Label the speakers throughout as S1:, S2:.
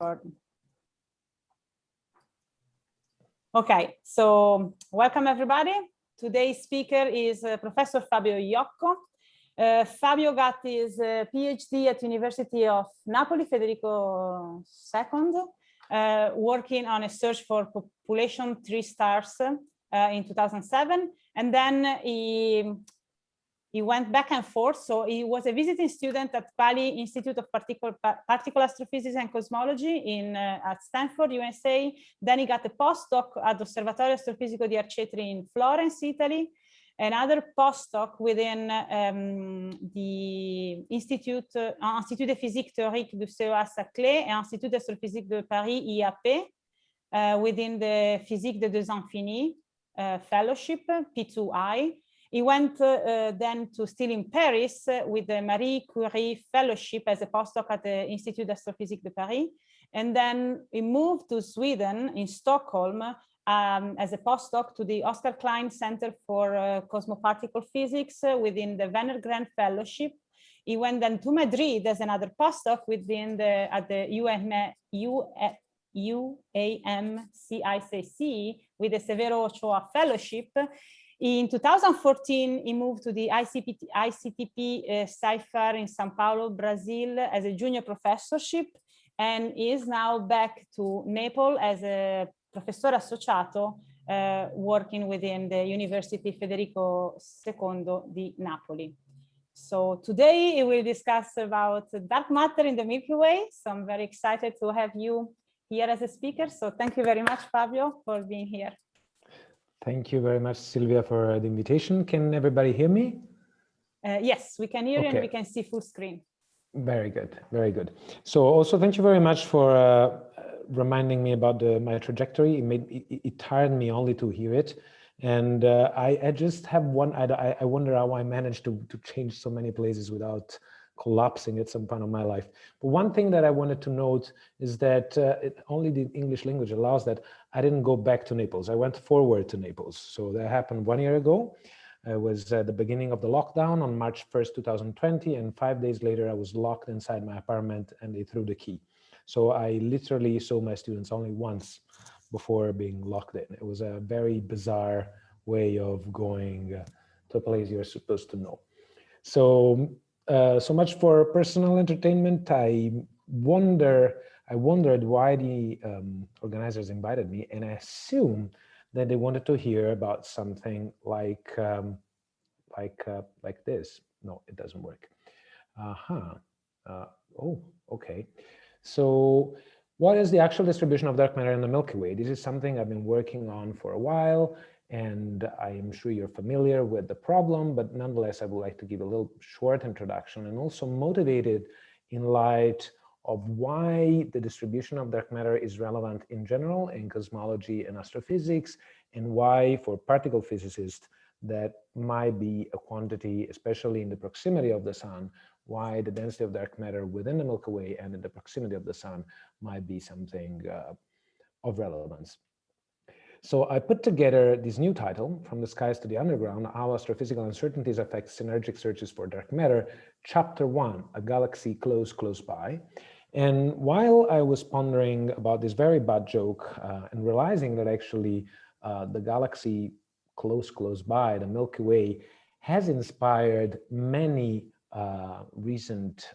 S1: recording. Okay, so welcome everybody. Today's speaker is Professor Fabio Iocco. Fabio got his PhD at University of Napoli, Federico II, working on a search for population 3 stars in 2007. And then he went back and forth. So he was a visiting student at Bali Institute of Particle Astrophysics and Cosmology at Stanford, USA. Then he got a postdoc at Osservatorio Astrofisico di Arcetri in Florence, Italy. Another postdoc within the Institut de Physique Théorique du CEA-Saclay and Institut d'Astrophysique de Paris, IAP, within the Physique des Deux Infinis Fellowship, P2I. He went then still in Paris with the Marie Curie Fellowship as a postdoc at the Institut d'Astrophysique de Paris. And then he moved to Sweden, in Stockholm, as a postdoc to the Oscar Klein Center for Cosmoparticle Physics within the Wenner-Gren Fellowship. He went then to Madrid as another postdoc at the UAMCICC with the Severo Ochoa Fellowship. In 2014, he moved to the ICTP CIFAR in Sao Paulo, Brazil, as a junior professorship, and is now back to Naples as a professor associato, working within the University Federico II di Napoli. So today we will discuss about dark matter in the Milky Way. So I'm very excited to have you here as a speaker. So thank you very much, Fabio, for being here.
S2: Thank you very much, Silvia, for the invitation. Can everybody hear me?
S1: Yes, we can hear you and we can see full screen.
S2: Very good, very good. So also thank you very much for reminding me about my trajectory. It tired me only to hear it. And I just have one, I wonder how I managed to change so many places without collapsing at some point of my life. But one thing that I wanted to note is that only the English language allows that. I didn't go back to Naples. I went forward to Naples. So that happened 1 year ago. It was the beginning of the lockdown on March 1st, 2020. And 5 days later, I was locked inside my apartment and they threw the key. So I literally saw my students only once before being locked in. It was a very bizarre way of going to a place you're supposed to know. So so much for personal entertainment. I wondered why the organizers invited me, and I assume that they wanted to hear about something like this. No, it doesn't work. Oh, okay. So what is the actual distribution of dark matter in the Milky Way? This is something I've been working on for a while, and I am sure you're familiar with the problem, but nonetheless, I would like to give a little short introduction and also motivated in light of why the distribution of dark matter is relevant in general in cosmology and astrophysics, and why for particle physicists that might be a quantity, especially in the proximity of the sun, why the density of dark matter within the Milky Way and in the proximity of the sun might be something of relevance. So I put together this new title, From the Skies to the Underground, How Astrophysical Uncertainties Affect Synergic Searches for Dark Matter, Chapter 1, A Galaxy Close, Close By. And while I was pondering about this very bad joke and realizing that actually the galaxy close, close by, the Milky Way, has inspired many recent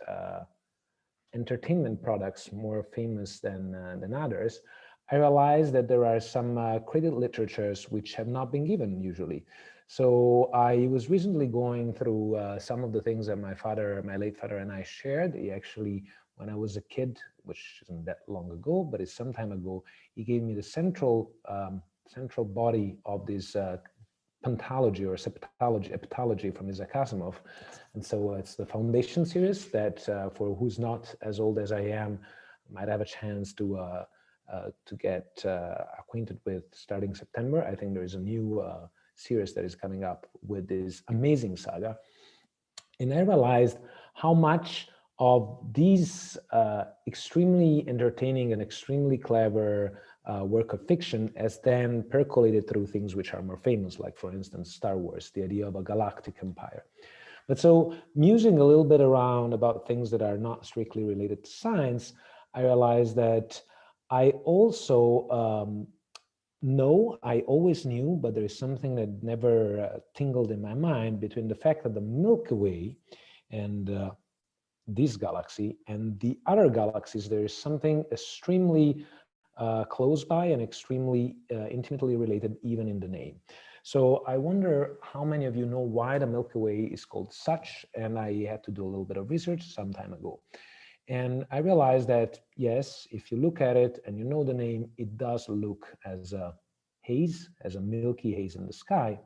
S2: entertainment products more famous than others, I realized that there are some credit literatures which have not been given usually. So I was recently going through some of the things that my late father and I shared. He actually, when I was a kid, which isn't that long ago, but it's some time ago, he gave me the central body of this pentalogy or septology from Isaac Asimov. And so it's the Foundation series that for who's not as old as I am, might have a chance to get acquainted with starting September. I think there is a new series that is coming up with this amazing saga. And I realized how much of these extremely entertaining and extremely clever work of fiction has then percolated through things which are more famous, like for instance, Star Wars, the idea of a galactic empire. But so musing a little bit around about things that are not strictly related to science, I realized that I also I always knew, but there is something that never tingled in my mind between the fact that the Milky Way and this galaxy and the other galaxies, there is something extremely close by and extremely intimately related even in the name. So I wonder how many of you know why the Milky Way is called such, and I had to do a little bit of research some time ago. And I realized that, yes, if you look at it and you know the name, it does look as a haze, as a milky haze in the sky.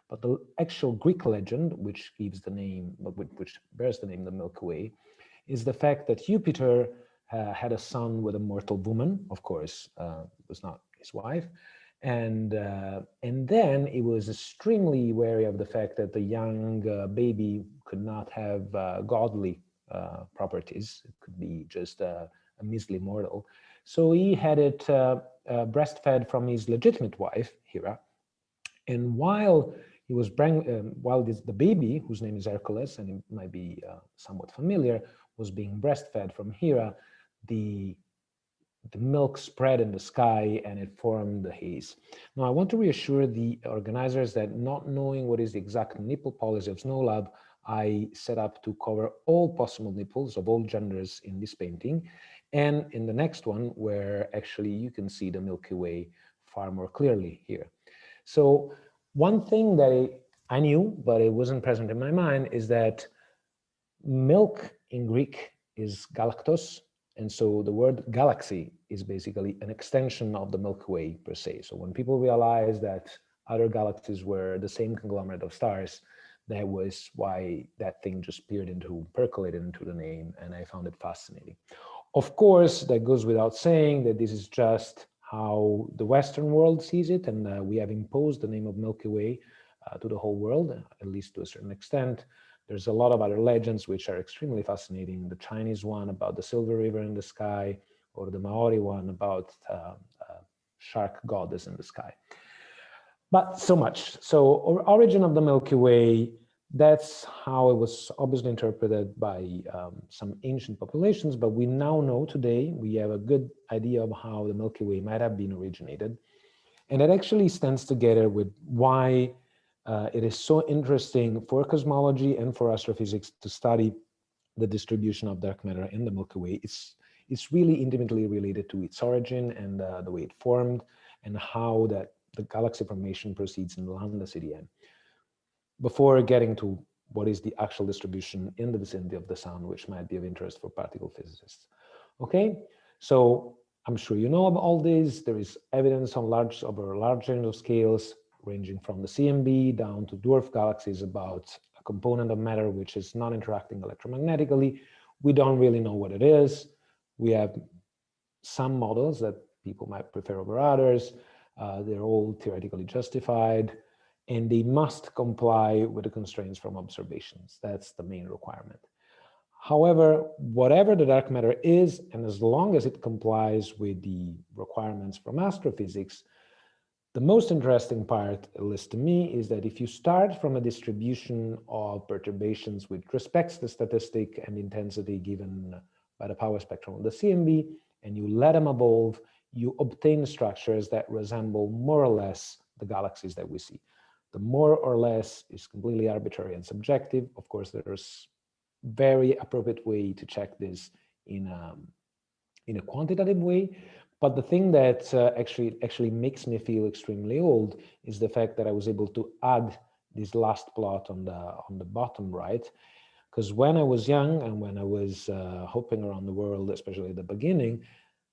S2: But the actual Greek legend, which gives the name, which bears the name the Milky Way, is the fact that Jupiter had a son with a mortal woman. Of course, it was not his wife. And then he was extremely wary of the fact that the young baby could not have godly properties. It could be just a measly mortal. So he had it breastfed from his legitimate wife, Hera. And while he was the baby, whose name is Hercules, and it might be somewhat familiar, was being breastfed from Hera, the milk spread in the sky and it formed the haze. Now, I want to reassure the organizers that not knowing what is the exact nipple policy of SNOLAB, I set up to cover all possible nipples of all genders in this painting. And in the next one, where actually you can see the Milky Way far more clearly here. So one thing that I knew, but it wasn't present in my mind, is that milk in Greek is galactos. And so the word galaxy is basically an extension of the Milky Way per se. So when people realized that other galaxies were the same conglomerate of stars, that was why that thing just percolated into the name, and I found it fascinating. Of course, that goes without saying that this is just how the Western world sees it, and we have imposed the name of Milky Way to the whole world, at least to a certain extent. There's a lot of other legends which are extremely fascinating. The Chinese one about the Silver River in the sky, or the Maori one about shark goddess in the sky. But so much. So origin of the Milky Way, that's how it was obviously interpreted by some ancient populations, but we now know today, we have a good idea of how the Milky Way might have been originated. And it actually stands together with why it is so interesting for cosmology and for astrophysics to study the distribution of dark matter in the Milky Way. It's really intimately related to its origin and the way it formed and how that the galaxy formation proceeds in the lambda CDM. Before getting to what is the actual distribution in the vicinity of the sun, which might be of interest for particle physicists. Okay, so I'm sure you know about all this. There is evidence on over a large range of scales, ranging from the CMB down to dwarf galaxies, about a component of matter which is not interacting electromagnetically. We don't really know what it is. We have some models that people might prefer over others. They're all theoretically justified, and they must comply with the constraints from observations. That's the main requirement. However, whatever the dark matter is, and as long as it complies with the requirements from astrophysics, the most interesting part, at least to me, is that if you start from a distribution of perturbations which respects the statistic and intensity given by the power spectrum of the CMB, and you let them evolve, you obtain structures that resemble more or less the galaxies that we see. The more or less is completely arbitrary and subjective. Of course, there's very appropriate way to check this in a quantitative way. But the thing that actually makes me feel extremely old is the fact that I was able to add this last plot on the bottom right. Because when I was young and when I was hopping around the world, especially at the beginning,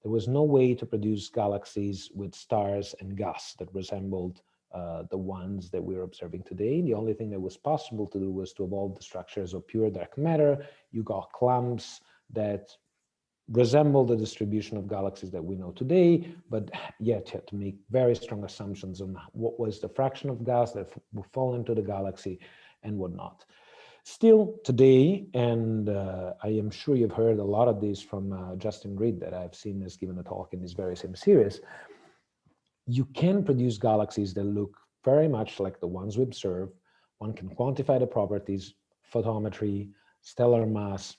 S2: there was no way to produce galaxies with stars and gas that resembled the ones that we're observing today. The only thing that was possible to do was to evolve the structures of pure dark matter. You got clumps that resemble the distribution of galaxies that we know today, but yet you had to make very strong assumptions on what was the fraction of gas that would fall into the galaxy and whatnot. Still today, and I am sure you've heard a lot of this from Justin Reed that I've seen has given a talk in this very same series, you can produce galaxies that look very much like the ones we observe. One can quantify the properties, photometry, stellar mass,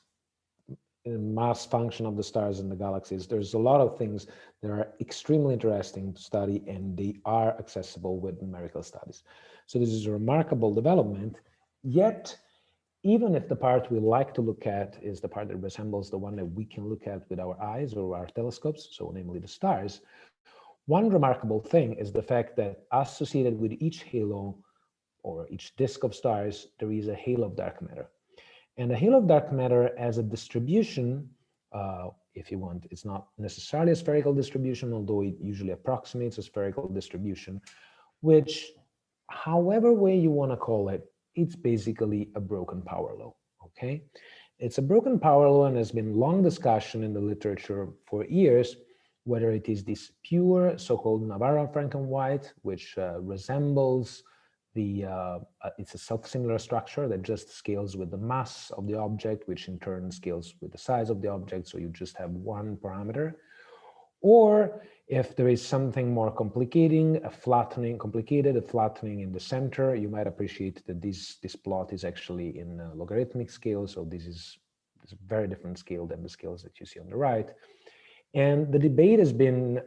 S2: mass function of the stars and the galaxies. There's a lot of things that are extremely interesting to study, and they are accessible with numerical studies. So this is a remarkable development, yet even if the part we like to look at is the part that resembles the one that we can look at with our eyes or our telescopes, so namely the stars, one remarkable thing is the fact that associated with each halo or each disk of stars, there is a halo of dark matter. And the halo of dark matter as a distribution, if you want, it's not necessarily a spherical distribution, although it usually approximates a spherical distribution, which, however way you want to call it, it's basically a broken power law, okay? It's a broken power law, and there's been long discussion in the literature for years whether it is this pure so-called Navarro-Franken-White, which resembles it's a self-similar structure that just scales with the mass of the object, which in turn scales with the size of the object, so you just have one parameter. Or if there is something more complicated, a flattening in the center, you might appreciate that this plot is actually in a logarithmic scale, so this is a very different scale than the scales that you see on the right. And the debate has been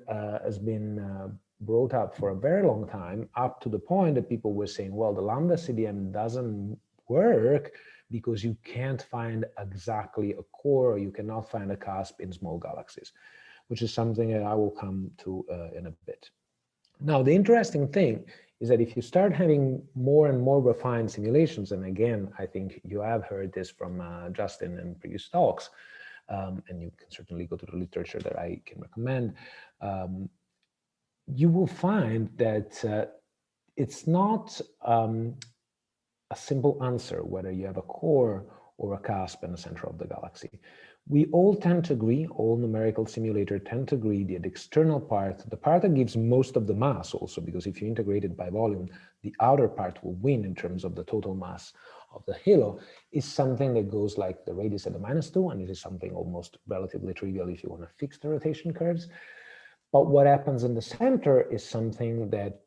S2: brought up for a very long time, up to the point that people were saying, well, the lambda CDM doesn't work because you can't find exactly a core, or you cannot find a cusp in small galaxies, which is something that I will come to in a bit. Now, the interesting thing is that if you start having more and more refined simulations, and again, I think you have heard this from Justin in previous talks, and you can certainly go to the literature that I can recommend, you will find that it's not a simple answer whether you have a core or a cusp in the center of the galaxy. We all tend to agree, all numerical simulators tend to agree that the external part, the part that gives most of the mass also, because if you integrate it by volume, the outer part will win in terms of the total mass of the halo, is something that goes like the radius at the -2, and it is something almost relatively trivial if you want to fix the rotation curves. But what happens in the center is something that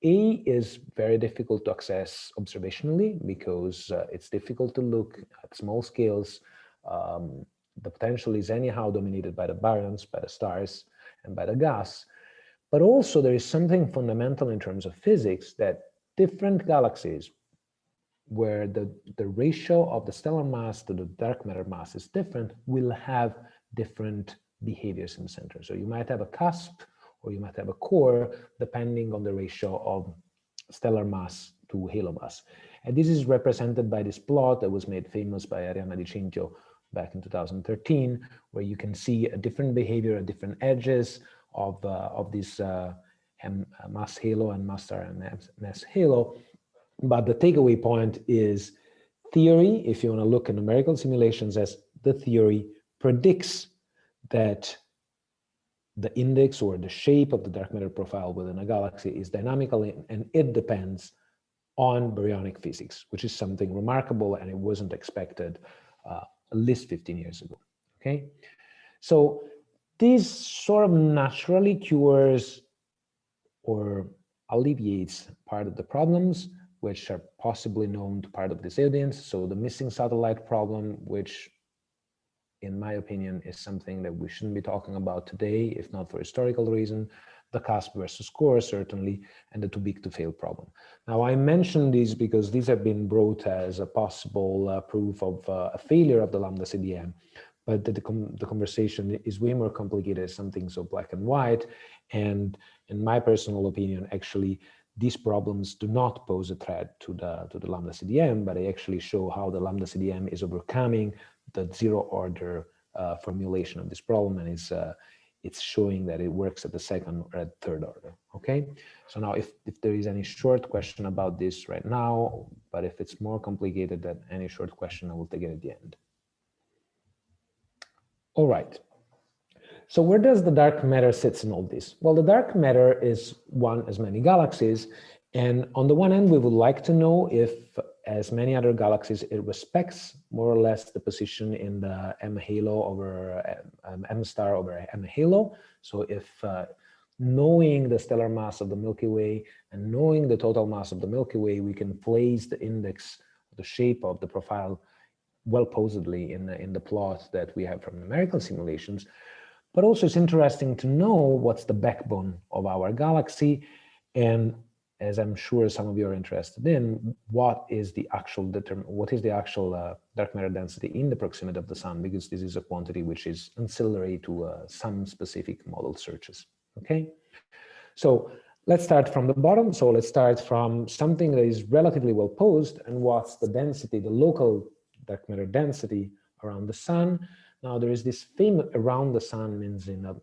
S2: A, is very difficult to access observationally, because it's difficult to look at small scales. The potential is anyhow dominated by the baryons, by the stars, and by the gas. But also there is something fundamental in terms of physics, that different galaxies, where the ratio of the stellar mass to the dark matter mass is different, will have different behaviors in the center. So you might have a cusp, or you might have a core, depending on the ratio of stellar mass to halo mass. And this is represented by this plot that was made famous by Arianna Di Cintio back in 2013, where you can see a different behavior at different edges of this mass halo and mass star and mass halo. But the takeaway point is theory, if you want to look at numerical simulations, as the theory predicts that the index or the shape of the dark matter profile within a galaxy is dynamical, and it depends on baryonic physics, which is something remarkable, and it wasn't expected at least 15 years ago, okay? So this sort of naturally cures or alleviates part of the problems which are possibly known to part of this audience. So the missing satellite problem, which in my opinion is something that we shouldn't be talking about today, if not for historical reason, the cusp versus core certainly, and the too big to fail problem. Now I mention these because these have been brought as a possible proof of a failure of the lambda CDM, but the conversation is way more complicated, something so black and white. And in my personal opinion, actually, these problems do not pose a threat to the lambda CDM, but they actually show how the lambda CDM is overcoming the zero order formulation of this problem, and it's showing that it works at the second or at third order, okay? So now if there is any short question about this right now, but if it's more complicated than any short question, I will take it at the end. All right. So where does the dark matter sits in all this? Well, the dark matter is one as many galaxies. And on the one hand, we would like to know if, as many other galaxies, it respects more or less the position in the M halo over M star over M halo. So if knowing the stellar mass of the Milky Way and knowing the total mass of the Milky Way, we can place the index, the shape of the profile well posedly in the plot that we have from numerical simulations, but also it's interesting to know what's the backbone of our galaxy, and as I'm sure some of you are interested in, what is the actual dark matter density in the proximity of the sun, because this is a quantity which is ancillary to some specific model searches. Okay, so let's start from the bottom. So let's start from something that is relatively well posed, and what's the density, the local dark matter density around the sun. Now there is this thing around the sun means in a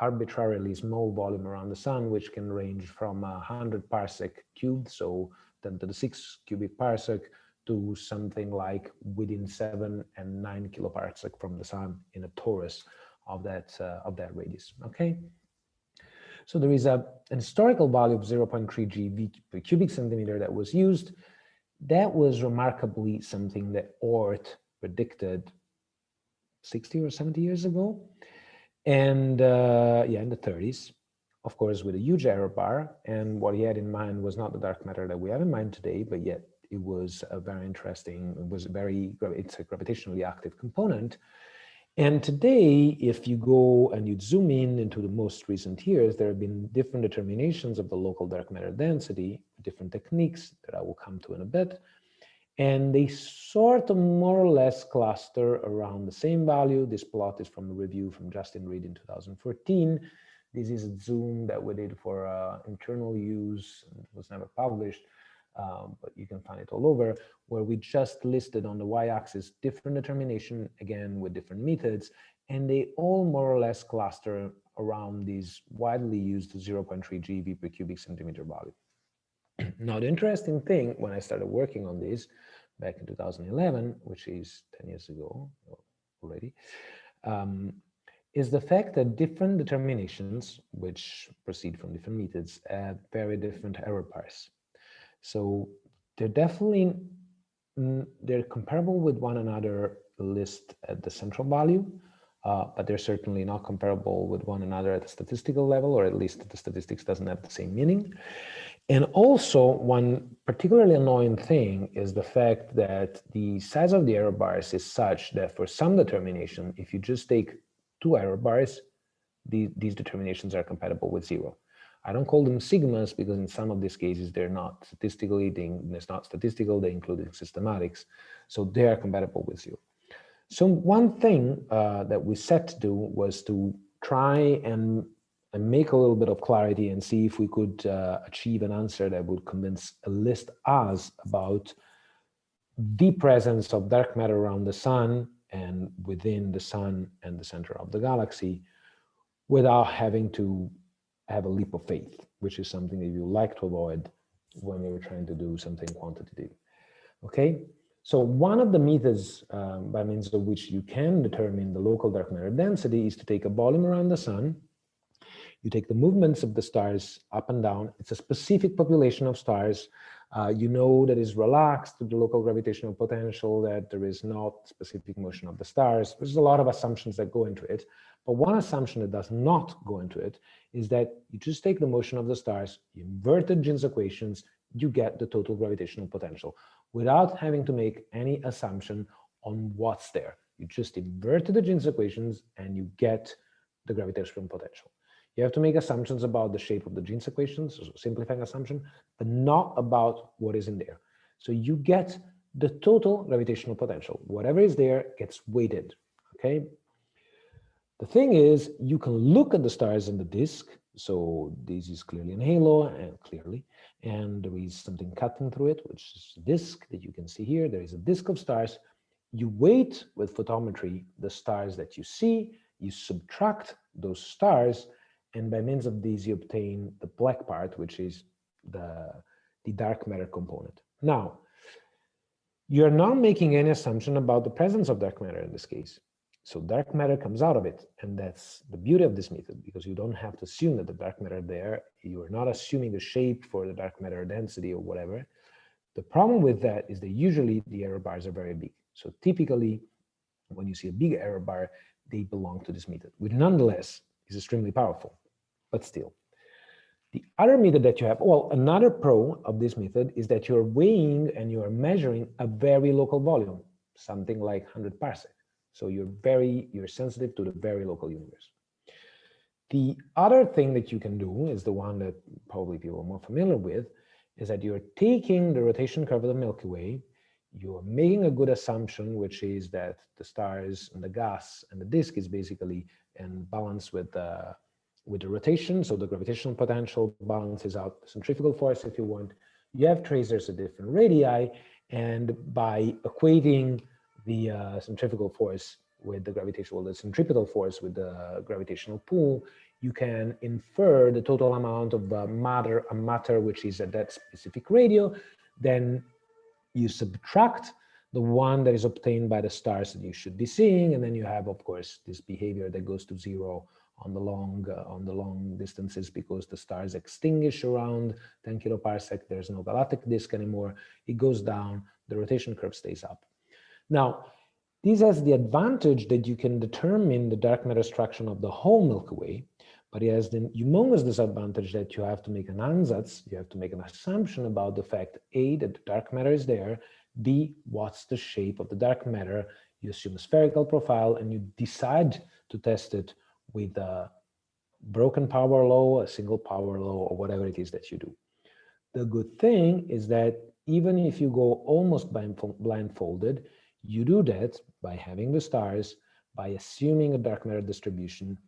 S2: arbitrarily small volume around the sun, which can range from 100 parsec cubed, so 10 to the 6 cubic parsec, to something like within 7 and 9 kiloparsec from the sun in a torus of that radius. Okay, so there is an historical value of 0.3 GeV per cubic centimeter that was used. That was remarkably something that Oort predicted 60 or 70 years ago. And yeah, in the 30s, of course, with a huge error bar. And what he had in mind was not the dark matter that we have in mind today, but yet it was a very interesting, it's a gravitationally active component. And today, if you go and you zoom in into the most recent years, there have been different determinations of the local dark matter density, different techniques that I will come to in a bit. And they sort of more or less cluster around the same value. This plot is from a review from Justin Reed in 2014. This is a zoom that we did for internal use. It was never published, but you can find it all over, where we just listed on the y-axis different determination, again, with different methods, and they all more or less cluster around these widely used 0.3 GeV per cubic centimeter value. Now, the interesting thing when I started working on this back in 2011, which is 10 years ago already, is the fact that different determinations, which proceed from different methods, have very different error bars. So they're definitely, they're comparable with one another list at the central value, but they're certainly not comparable with one another at the statistical level, or at least the statistics doesn't have the same meaning. And also, one particularly annoying thing is the fact that the size of the error bars is such that for some determination, if you just take 2 error bars, these determinations are compatible with 0. I don't call them sigmas because in some of these cases they're not statistically, it's not statistical, they include systematics, so they are compatible with 0. So one thing that we set to do was to try and make a little bit of clarity and see if we could achieve an answer that would convince at least us about the presence of dark matter around the sun and within the sun and the center of the galaxy without having to have a leap of faith, which is something that you like to avoid when you're trying to do something quantitative. Okay, so one of the methods by means of which you can determine the local dark matter density is to take a volume around the sun. You take the movements of the stars up and down. It's a specific population of stars. You know that is relaxed to the local gravitational potential, that there is not specific motion of the stars. There's a lot of assumptions that go into it. But one assumption that does not go into it is that you just take the motion of the stars, you invert the Jeans equations, you get the total gravitational potential without having to make any assumption on what's there. You just invert the Jeans equations and you get the gravitational potential. You have to make assumptions about the shape of the Jeans equations, so simplifying assumption, but not about what is in there. So you get the total gravitational potential. Whatever is there gets weighted, okay? The thing is, you can look at the stars in the disk. So this is clearly an halo, and there is something cutting through it, which is a disk that you can see here. There is a disk of stars. You weight with photometry the stars that you see, you subtract those stars, and by means of these, you obtain the black part, which is the dark matter component. Now, you're not making any assumption about the presence of dark matter in this case. So dark matter comes out of it, and that's the beauty of this method, because you don't have to assume that the dark matter there, you are not assuming the shape for the dark matter density or whatever. The problem with that is that usually the error bars are very big. So typically, when you see a big error bar, they belong to this method, which nonetheless is extremely powerful, but still. The other method that you have, well, another pro of this method is that you're weighing and you're measuring a very local volume. something like 100 parsec. So you're sensitive to the very local universe. The other thing that you can do is the one that probably people are more familiar with, is that you're taking the rotation curve of the Milky Way, you're making a good assumption, which is that the stars and the gas and the disk is basically in balance with the rotation, so the gravitational potential balances out the centrifugal force if you want. You have tracers at different radii, and by equating the centrifugal force with the gravitational, the centripetal force with the gravitational pull, you can infer the total amount of matter which is at that specific radio. Then you subtract the one that is obtained by the stars that you should be seeing, and then you have, of course, this behavior that goes to zero on the long distances because the stars extinguish around 10 kiloparsec. There's no galactic disk anymore. It goes down. The rotation curve stays up. Now, this has the advantage that you can determine the dark matter structure of the whole Milky Way, but it has the humongous disadvantage that you have to make an ansatz, you have to make an assumption about the fact, A, that the dark matter is there, B, what's the shape of the dark matter. You assume a spherical profile and you decide to test it with a broken power law, a single power law, or whatever it is that you do. The good thing is that even if you go almost blindfolded, you do that by having the stars, by assuming a dark matter distribution,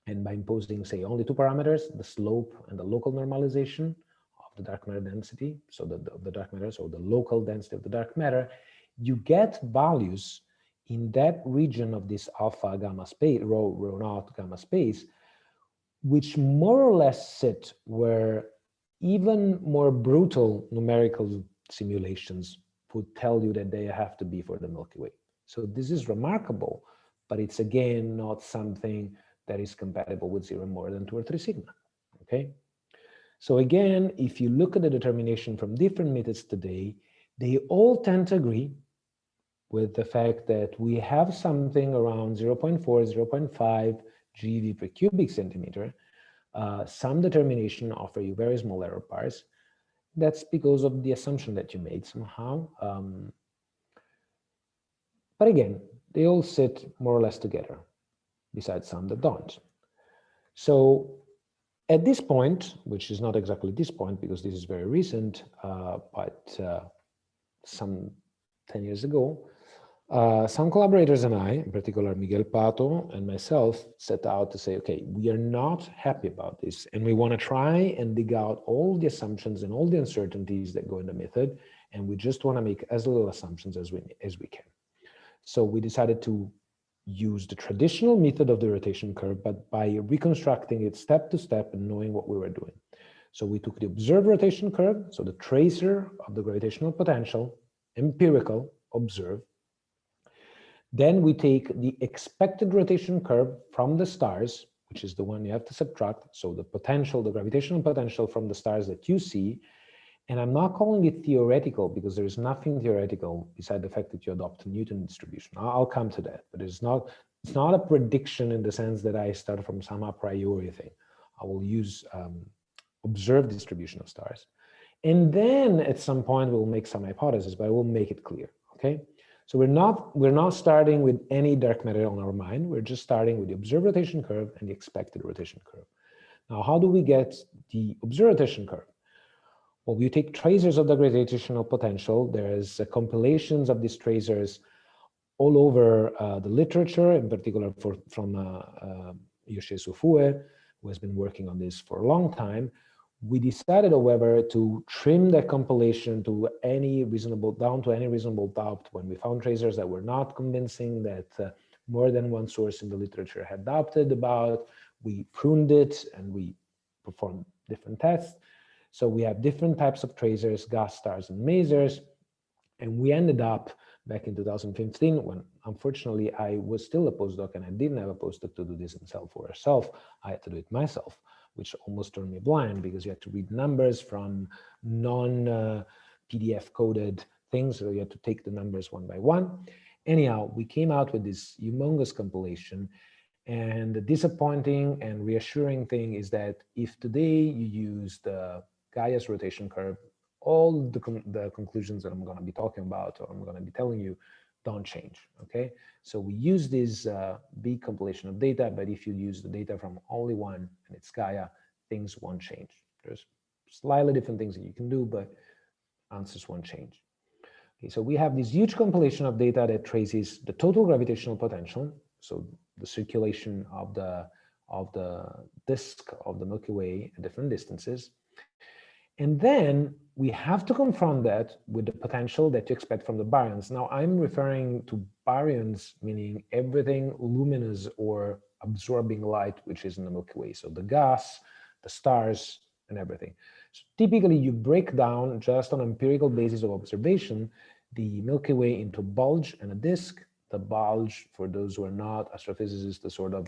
S2: and by imposing, say, only two parameters, the slope and the local normalization of the dark matter density, so the dark matter, so the local density of the dark matter, you get values in that region of this alpha gamma space, rho naught gamma space, which more or less sit where even more brutal numerical simulations would tell you that they have to be for the Milky Way. So this is remarkable, but it's again not something that is compatible with 0 more than 2 or 3 sigma, okay? So again, if you look at the determination from different methods today, they all tend to agree with the fact that we have something around 0.4, 0.5 GeV per cubic centimeter. Some determination offer you very small error bars. That's because of the assumption that you made somehow. But again, they all sit more or less together, besides some that don't. So at this point, which is not exactly this point because this is very recent, but some 10 years ago, some collaborators and I, in particular Miguel Pato and myself, set out to say, okay, we are not happy about this, and we want to try and dig out all the assumptions and all the uncertainties that go in the method, and we just want to make as little assumptions as we can. So we decided to use the traditional method of the rotation curve, but by reconstructing it step to step and knowing what we were doing. So we took the observed rotation curve, so the tracer of the gravitational potential, empirical, observe. Then we take the expected rotation curve from the stars, which is the one you have to subtract. So the potential, the gravitational potential from the stars that you see. And I'm not calling it theoretical because there is nothing theoretical beside the fact that you adopt a Newton distribution. I'll come to that, but it's not a prediction in the sense that I start from some a priori thing. I will use observed distribution of stars. And then at some point we'll make some hypothesis, but I will make it clear, okay? So we're not starting with any dark matter on our mind. We're just starting with the observed rotation curve and the expected rotation curve. Now, how do we get the observed rotation curve? Well, we take tracers of the gravitational potential. There's compilations of these tracers all over the literature, in particular from Yoshie Sufue, who has been working on this for a long time. We decided, however, to trim that compilation to down to any reasonable doubt when we found tracers that were not convincing, that more than one source in the literature had doubted about. We pruned it and we performed different tests. So we have different types of tracers, gas stars and masers, and we ended up back in 2015 when, unfortunately, I was still a postdoc and I didn't have a postdoc to do this himself or herself. I had to do it myself, which almost turned me blind because you had to read numbers from non-PDF coded things, so you had to take the numbers one by one. Anyhow, we came out with this humongous compilation. And the disappointing and reassuring thing is that if today you use the Gaia's rotation curve, all the conclusions that I'm going to be talking about or I'm going to be telling you don't change, okay? So we use this big compilation of data, but if you use the data from only one, and it's Gaia, things won't change. There's slightly different things that you can do, but answers won't change. Okay, so we have this huge compilation of data that traces the total gravitational potential, so the circulation of the disk of the Milky Way at different distances. And then we have to confront that with the potential that you expect from the baryons. Now, I'm referring to baryons, meaning everything luminous or absorbing light, which is in the Milky Way. So the gas, the stars, and everything. So typically, you break down just on an empirical basis of observation the Milky Way into a bulge and a disk. The bulge, for those who are not astrophysicists, the sort of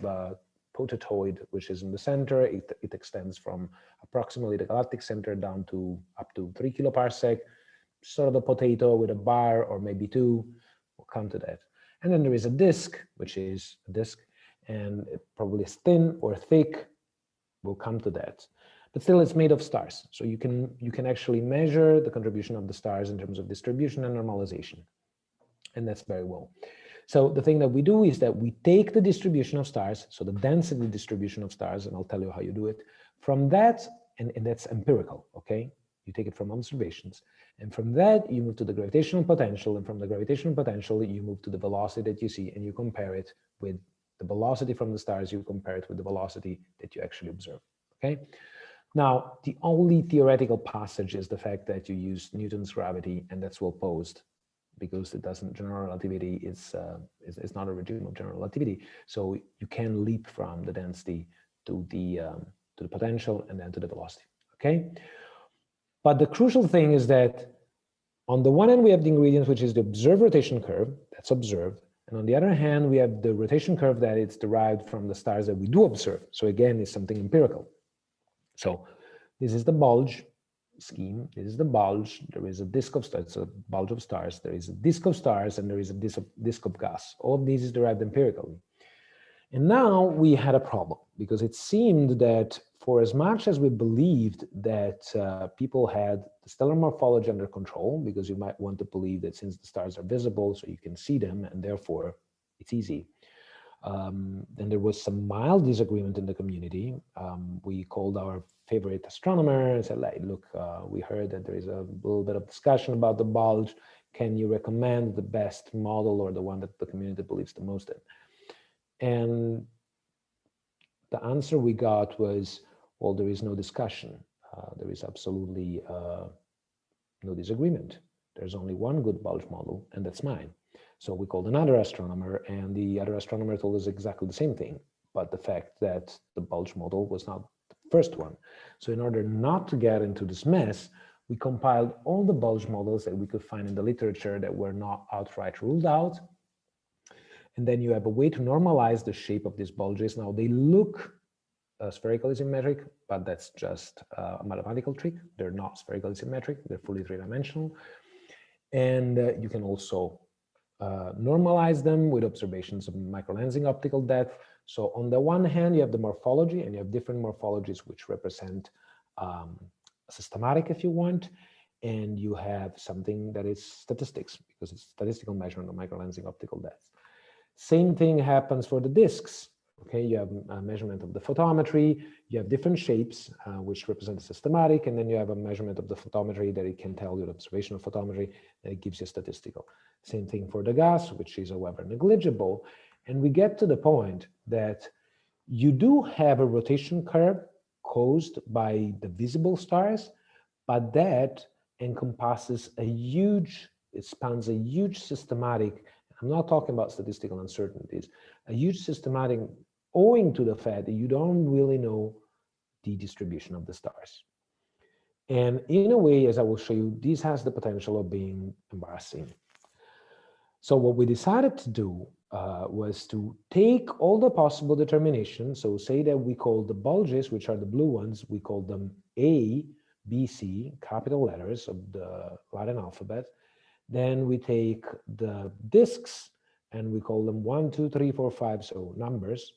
S2: potatoid, which is in the center. It extends from approximately the Galactic Center down to up to 3 kiloparsec, sort of a potato with a bar or maybe two. We'll come to that. And then there is a disk, which is a disk, and it probably is thin or thick. We'll come to that. But still, it's made of stars. So you can actually measure the contribution of the stars in terms of distribution and normalization. And that's very well. So the thing that we do is that we take the distribution of stars, so the density distribution of stars, and I'll tell you how you do it. From that, and that's empirical, okay? You take it from observations. And from that, you move to the gravitational potential. And from the gravitational potential, you move to the velocity that you see, and you compare it with the velocity from the stars. You compare it with the velocity that you actually observe, okay? Now, the only theoretical passage is the fact that you use Newton's gravity, and that's well posed, because it doesn't, general relativity is not a regime of general relativity. So you can leap from the density to the potential and then to the velocity, okay? But the crucial thing is that on the one hand, we have the ingredients, which is the observed rotation curve, that's observed. And on the other hand, we have the rotation curve that it's derived from the stars that we do observe. So again, it's something empirical. So this is the bulge scheme. This is the bulge. There is a disk of stars, a bulge of stars. There is a disk of stars, and there is a disk of gas. All of these is derived empirically. And now we had a problem, because it seemed that for as much as we believed that people had the stellar morphology under control, because you might want to believe that since the stars are visible, so you can see them, and therefore it's easy. Then there was some mild disagreement in the community. We called our favorite astronomer and said, like, look, we heard that there is a little bit of discussion about the bulge. Can you recommend the best model or the one that the community believes the most in? And the answer we got was, well, there is no discussion. There is absolutely no disagreement. There's only one good bulge model, and that's mine. So we called another astronomer, and the other astronomer told us exactly the same thing, but the fact that the bulge model was not the first one. So in order not to get into this mess, we compiled all the bulge models that we could find in the literature that were not outright ruled out. And then you have a way to normalize the shape of these bulges. Now they look spherically symmetric, but that's just a mathematical trick. They're not spherically symmetric, they're fully three-dimensional. And you can also normalize them with observations of microlensing optical depth. So on the one hand, you have the morphology, and you have different morphologies which represent systematic, if you want, and you have something that is statistics, because it's statistical measurement of microlensing optical depth. Same thing happens for the disks. Okay, you have a measurement of the photometry, you have different shapes which represent systematic, and then you have a measurement of the photometry that it can tell you, the observational photometry, that it gives you statistical. Same thing for the gas, which is however negligible. And we get to the point that you do have a rotation curve caused by the visible stars, but that encompasses a huge, it spans a huge systematic, I'm not talking about statistical uncertainties, a huge systematic owing to the fact that you don't really know the distribution of the stars. And in a way, as I will show you, this has the potential of being embarrassing. So what we decided to do was to take all the possible determinations. So say that we call the bulges, which are the blue ones, we call them A, B, C, capital letters of the Latin alphabet. Then we take the disks and we call them 1, 2, 3, 4, 5, so numbers.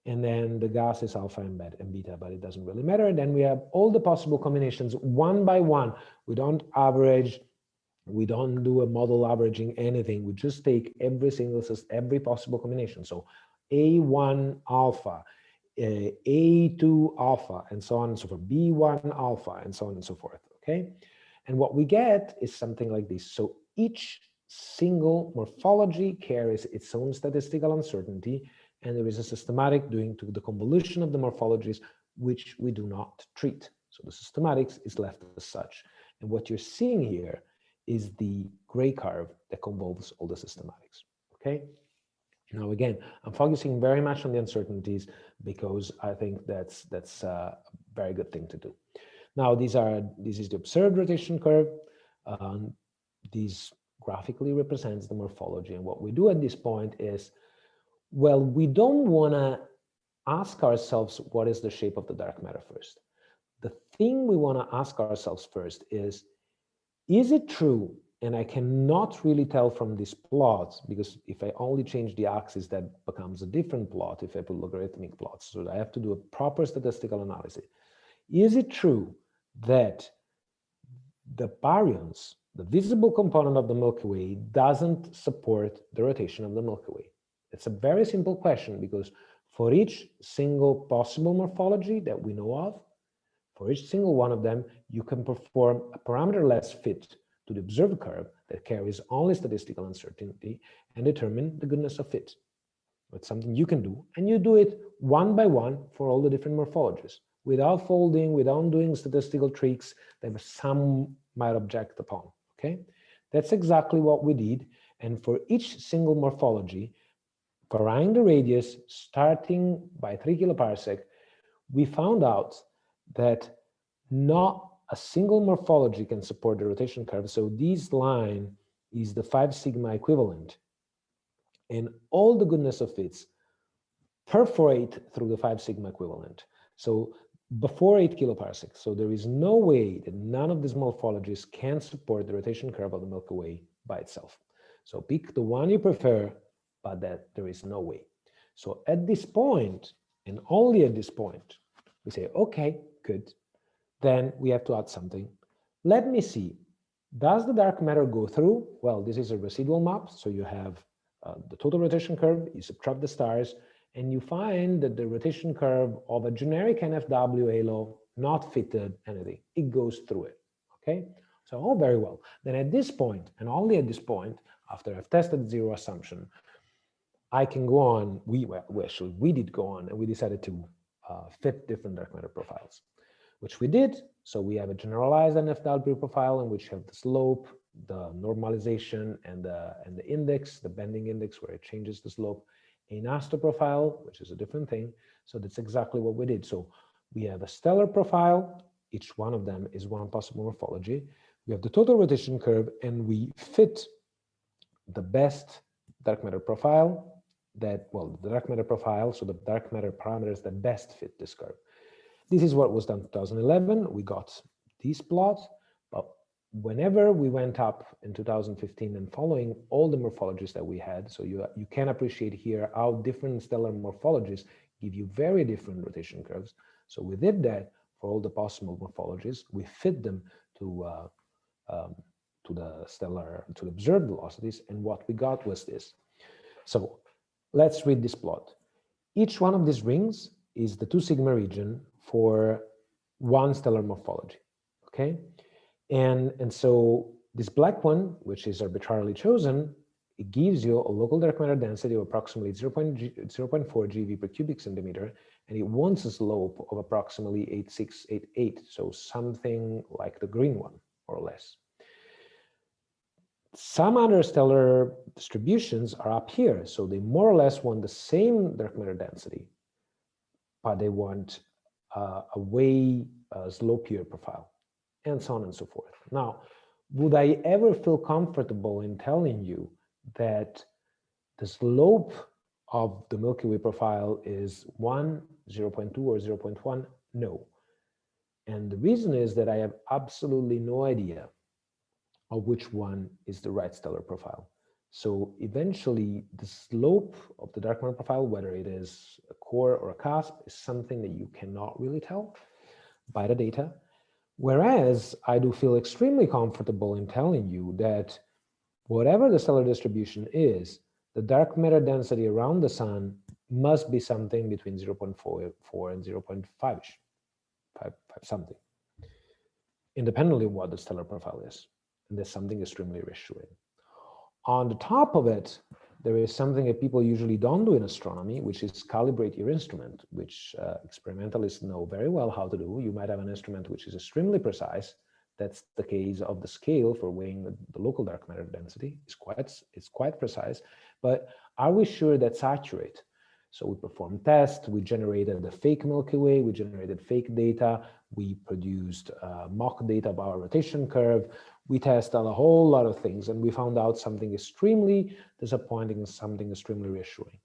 S2: And then the gas is alpha and beta, but it doesn't really matter. And then we have all the possible combinations one by one. We don't average, We don't do a model averaging anything. We just take every possible combination. So A1 alpha, A2 alpha, and so on and so forth, B1 alpha, and so on and so forth, okay? And what we get is something like this. So each single morphology carries its own statistical uncertainty, and there is a systematic doing to the convolution of the morphologies, which we do not treat. So the systematics is left as such. And what you're seeing here is the gray curve that convolves all the systematics, okay? Now, again, I'm focusing very much on the uncertainties because I think that's a very good thing to do. Now, this is the observed rotation curve. This graphically represents the morphology. And what we do at this point is, well, we don't want to ask ourselves what is the shape of the dark matter first. The thing we want to ask ourselves first is it true? And I cannot really tell from these plots, because if I only change the axis, that becomes a different plot if I put logarithmic plots. So I have to do a proper statistical analysis. Is it true that the baryons, the visible component of the Milky Way, doesn't support the rotation of the Milky Way? It's a very simple question, because for each single possible morphology that we know of, for each single one of them, you can perform a parameterless fit to the observed curve that carries only statistical uncertainty and determine the goodness of fit. It's something you can do, and you do it one by one for all the different morphologies, without folding, without doing statistical tricks that some might object upon, okay? That's exactly what we did, and for each single morphology, varying the radius, starting by 3 kiloparsec, we found out that not a single morphology can support the rotation curve. So this line is the 5 sigma equivalent. And all the goodness of fits perforate through the 5 sigma equivalent. So before 8 kiloparsecs. So there is no way that none of these morphologies can support the rotation curve of the Milky Way by itself. So pick the one you prefer, but that there is no way. So at this point, and only at this point, we say, okay, good. Then we have to add something. Let me see, does the dark matter go through? Well, this is a residual map. So you have the total rotation curve, you subtract the stars, and you find that the rotation curve of a generic NFW halo not fitted anything. It goes through it, okay? So all very well. Then at this point, and only at this point, after I've tested zero assumption, I can go on, we did go on, and we decided to fit different dark matter profiles, which we did. So we have a generalized NFW profile in which you have the slope, the normalization, and the index, the bending index, where it changes the slope. An astro profile, which is a different thing. So that's exactly what we did. So we have a stellar profile. Each one of them is one possible morphology. We have the total rotation curve, and we fit the best dark matter profile that, well, the dark matter profile, so the dark matter parameters that best fit this curve. This is what was done in 2011. We got these plots, but whenever we went up in 2015 and following all the morphologies that we had, so you can appreciate here how different stellar morphologies give you very different rotation curves. So we did that for all the possible morphologies. We fit them to the observed velocities, and what we got was this. So let's read this plot. Each one of these rings is the 2 sigma region for one stellar morphology, okay? And so this black one, which is arbitrarily chosen, it gives you a local dark matter density of approximately 0.4 GeV per cubic centimeter, and it wants a slope of approximately 8688, so something like the green one, more or less. Some other stellar distributions are up here, so they more or less want the same dark matter density, but they want a way slopier profile, and so on and so forth. Now, would I ever feel comfortable in telling you that the slope of the Milky Way profile is 1, 0.2, or 0.1? No. And the reason is that I have absolutely no idea of which one is the right stellar profile. So eventually, the slope of the dark matter profile, whether it is a core or a cusp, is something that you cannot really tell by the data. Whereas I do feel extremely comfortable in telling you that whatever the stellar distribution is, the dark matter density around the sun must be something between 0.44 and 0.5-ish, 5 something, independently of what the stellar profile is. And there's something extremely reassuring. On the top of it, there is something that people usually don't do in astronomy, which is calibrate your instrument, which experimentalists know very well how to do. You might have an instrument which is extremely precise. That's the case of the scale for weighing the local dark matter density. It's quite precise, but are we sure that's accurate? So we performed tests, we generated the fake Milky Way, we generated fake data, we produced mock data of our rotation curve, we tested a whole lot of things, and we found out something extremely disappointing and something extremely reassuring.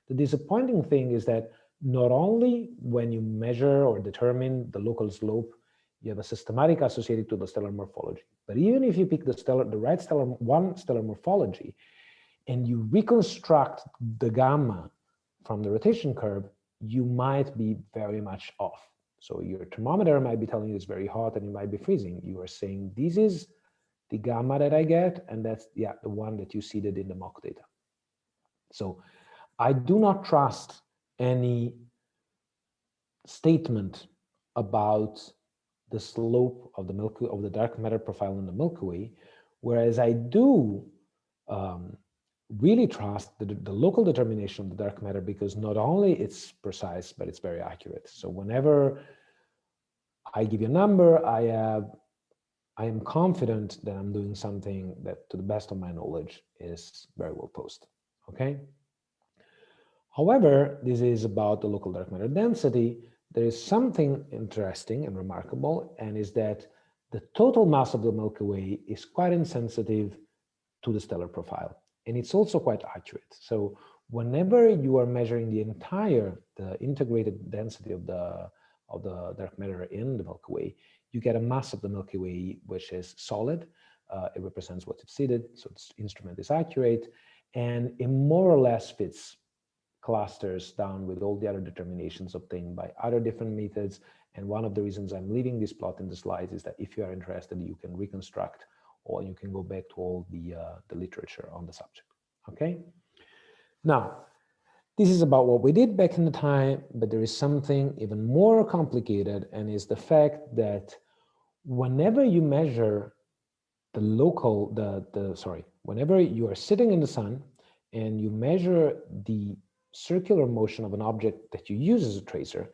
S2: The disappointing thing is that not only when you measure or determine the local slope, you have a systematic associated to the stellar morphology, but even if you pick the right stellar morphology, and you reconstruct the gamma from the rotation curve, you might be very much off. So your thermometer might be telling you it's very hot and you might be freezing. You are saying, this is the gamma that I get, and that's the one that you seeded in the mock data. So I do not trust any statement about the slope of the dark matter profile in the Milky Way, whereas I do really trust the local determination of the dark matter, because not only it's precise, but it's very accurate. So whenever I give you a number, I am confident that I'm doing something that, to the best of my knowledge, is very well posted, okay? However, this is about the local dark matter density. There is something interesting and remarkable, and is that the total mass of the Milky Way is quite insensitive to the stellar profile. And it's also quite accurate. So whenever you are measuring the integrated density of the dark matter in the Milky Way, you get a mass of the Milky Way which is solid. It represents what it's seeded, so its instrument is accurate, and it more or less fits clusters down with all the other determinations obtained by other different methods. And one of the reasons I'm leaving this plot in the slides is that if you are interested, you can reconstruct, or you can go back to all the literature on the subject, okay? Now, this is about what we did back in the time, but there is something even more complicated, and is the fact that whenever you measure whenever you are sitting in the sun and you measure the circular motion of an object that you use as a tracer,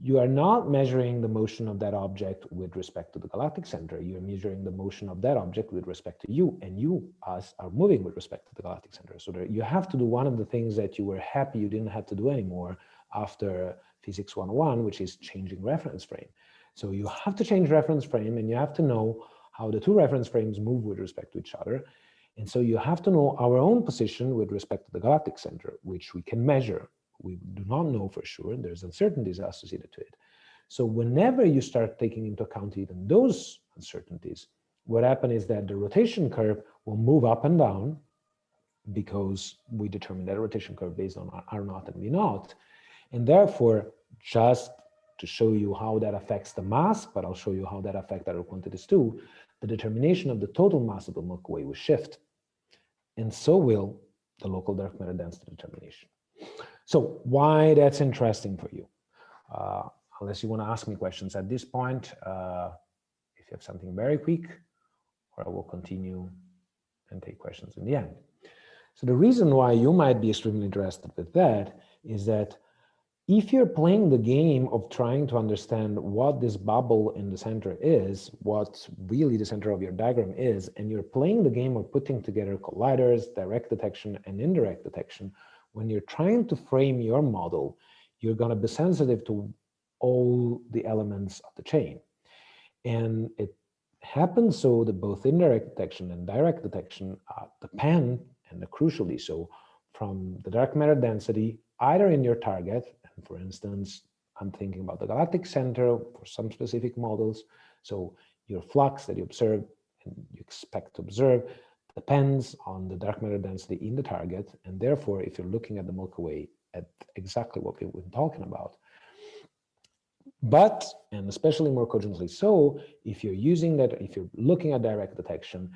S2: you are not measuring the motion of that object with respect to the galactic center. You're measuring the motion of that object with respect to you, and you, us, are moving with respect to the galactic center. So you have to do one of the things that you were happy you didn't have to do anymore after Physics 101, which is changing reference frame. So you have to change reference frame, and you have to know how the two reference frames move with respect to each other. And so you have to know our own position with respect to the galactic center, which we can measure. We do not know for sure. There's uncertainties associated to it. So whenever you start taking into account even those uncertainties, what happens is that the rotation curve will move up and down, because we determine that rotation curve based on R0 and V0. And therefore, just to show you how that affects the mass, but I'll show you how that affects other quantities too, the determination of the total mass of the Milky Way will shift. And so will the local dark matter density determination. So why that's interesting for you? Unless you want to ask me questions at this point, if you have something very quick, or I will continue and take questions in the end. So the reason why you might be extremely interested with that is that if you're playing the game of trying to understand what this bubble in the center is, what really the center of your diagram is, and you're playing the game of putting together colliders, direct detection, and indirect detection, when you're trying to frame your model, you're going to be sensitive to all the elements of the chain. And it happens so that both indirect detection and direct detection depend, and crucially so, from the dark matter density, either in your target, and for instance, I'm thinking about the galactic center for some specific models. So your flux that you observe and you expect to observe depends on the dark matter density in the target. And therefore, if you're looking at the Milky Way at exactly what we've been talking about, But, and especially more cogently so, if you're using that, if you're looking at direct detection,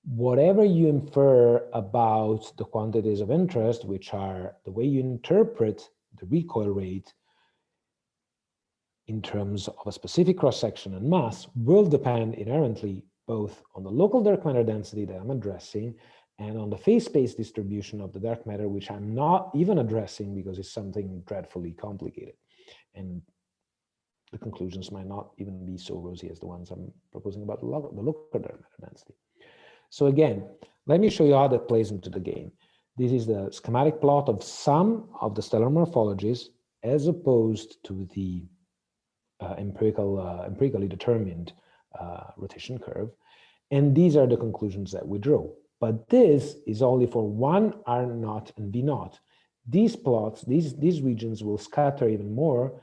S2: whatever you infer about the quantities of interest, which are the way you interpret the recoil rate in terms of a specific cross-section and mass, will depend inherently both on the local dark matter density that I'm addressing and on the phase space distribution of the dark matter, which I'm not even addressing because it's something dreadfully complicated. And the conclusions might not even be so rosy as the ones I'm proposing about the local dark matter density. So again, let me show you how that plays into the game. This is the schematic plot of some of the stellar morphologies as opposed to the empirically determined rotation curve. And these are the conclusions that we drew. But this is only for one R naught and V naught. These plots, these regions will scatter even more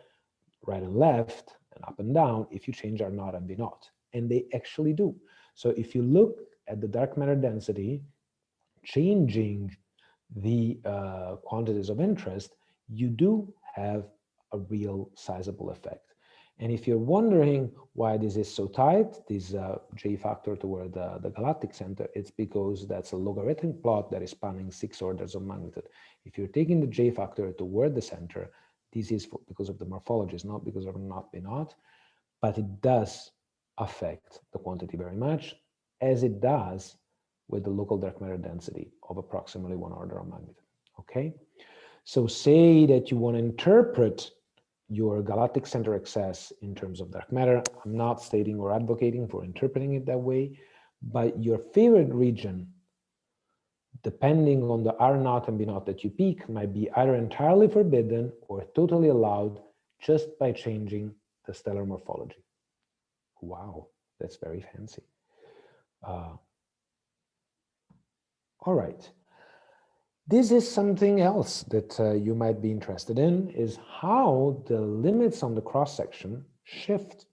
S2: right and left and up and down if you change R naught and V naught. And they actually do. So if you look at the dark matter density, changing the quantities of interest, you do have a real sizable effect. And if you're wondering why this is so tight, this J factor toward the Galactic Center, it's because that's a logarithmic plot that is spanning 6 orders of magnitude. If you're taking the J factor toward the center, this is because of the morphologies, not because of not be not, but it does affect the quantity very much, as it does with the local dark matter density of approximately 1 order of magnitude, okay? So say that you want to interpret your galactic center excess in terms of dark matter. I'm not stating or advocating for interpreting it that way, but your favorite region, depending on the R naught and B naught that you pick, might be either entirely forbidden or totally allowed just by changing the stellar morphology. Wow, that's very fancy. All right. This is something else that you might be interested in, is how the limits on the cross-section shift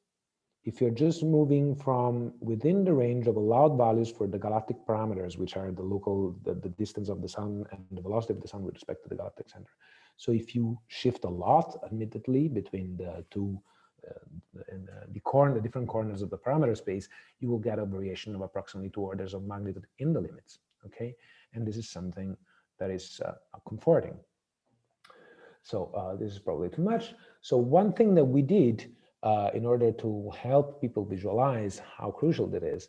S2: if you're just moving from within the range of allowed values for the galactic parameters, which are the distance of the sun and the velocity of the sun with respect to the galactic center. So if you shift a lot, admittedly, between the two, the different corners of the parameter space, you will get a variation of approximately 2 orders of magnitude in the limits, okay? And this is something that is comforting. So this is probably too much. So one thing that we did in order to help people visualize how crucial that is,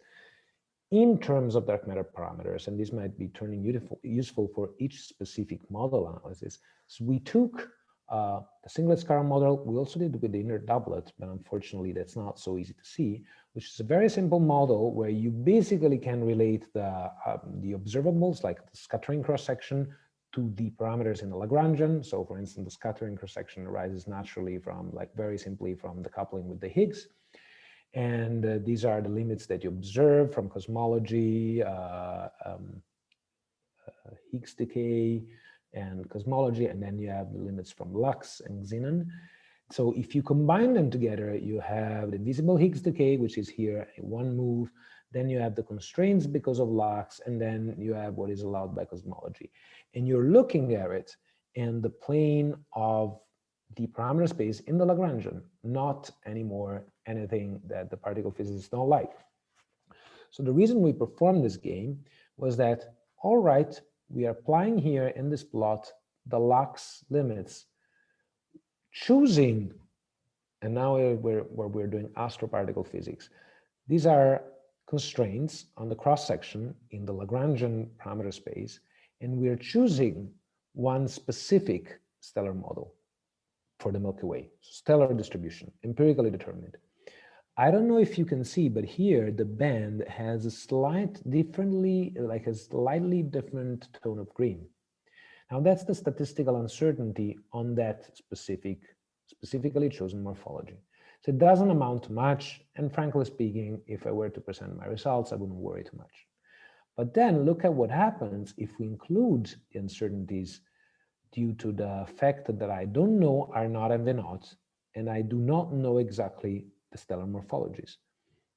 S2: in terms of dark matter parameters, and this might be turning useful for each specific model analysis. So we took the Singlet Scalar model. We also did with the inner doublet, but unfortunately that's not so easy to see, which is a very simple model where you basically can relate the observables, like the scattering cross-section, to the parameters in the Lagrangian. So for instance, the scattering cross-section arises naturally from, like very simply, from the coupling with the Higgs. And these are the limits that you observe from cosmology, Higgs decay, and cosmology, and then you have the limits from Lux and Xenon. So if you combine them together, you have the visible Higgs decay, which is here in one move, then you have the constraints because of Lux, and then you have what is allowed by cosmology. And you're looking at it in the plane of the parameter space in the Lagrangian, not anymore anything that the particle physicists don't like. So the reason we performed this game was that, all right, we are applying here in this plot the Lux limits, choosing, and now we're doing astroparticle physics. These are constraints on the cross-section in the Lagrangian parameter space, and we're choosing one specific stellar model for the Milky Way, stellar distribution, empirically determined. I don't know if you can see, but here the band has a slightly different tone of green. Now that's the statistical uncertainty on that specifically chosen morphology. So it doesn't amount to much, and frankly speaking, if I were to present my results, I wouldn't worry too much. But then look at what happens if we include the uncertainties due to the fact that I don't know R naught and V naught, and I do not know exactly the stellar morphologies.